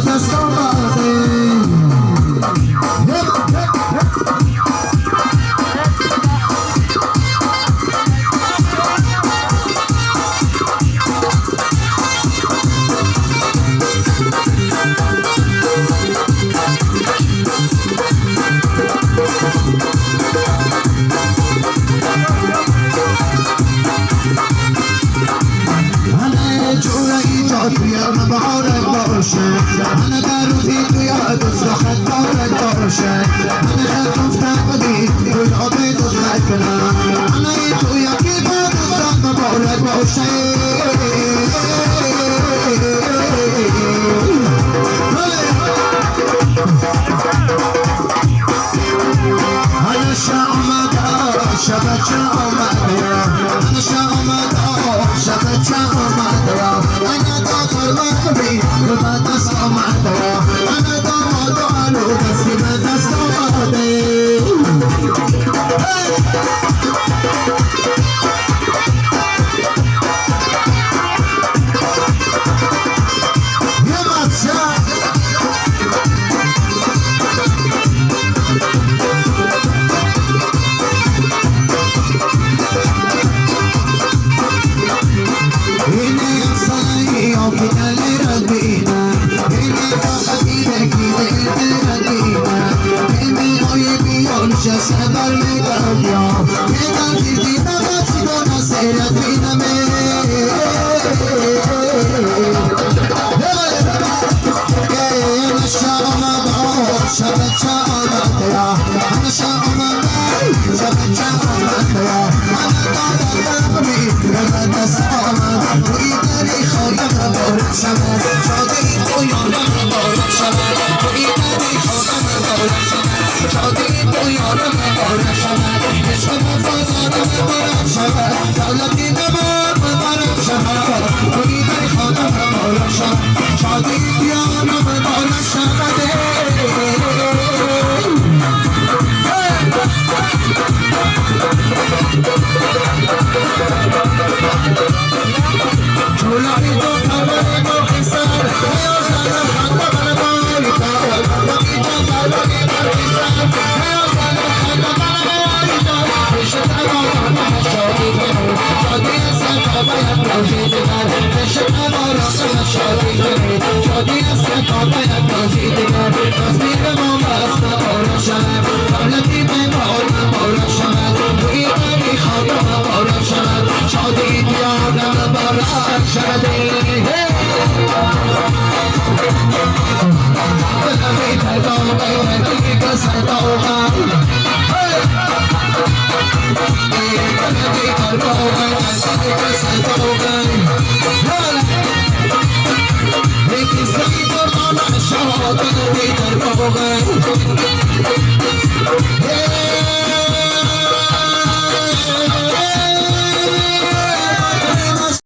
دست آمده توی بهارت باشه من در روزی توی دوست و خطارت باشه من گفتم بودی توی آبی دوست نکنم من توی یکی با دوستان مبارک باشه حالا شامد شب چه آمد حالا شامد شب چه آمد انا داخل مقبی به دست آمد انا داماد و علو دستی به دست آمده just about me down, y'all. And I'm thinking about you gonna say that we na me. I'm a shaman, shaman, shaman, I'm a shaman, shaman, shaman, I'm a me, I'm a shaman. We carry khayam abor shaman, shadi to yaram abor shaman. We carry khayam abor shaman. شادی تو یارم مبارک شود عشق مفازانم مبارک شود دولتی نمار مبارک شود توی در خانم مبارک شود شادی یارم مبارک شود چولای تو خبر با خسار نیازدارم خنده بر باریتا وقتی تو خبری بر Make it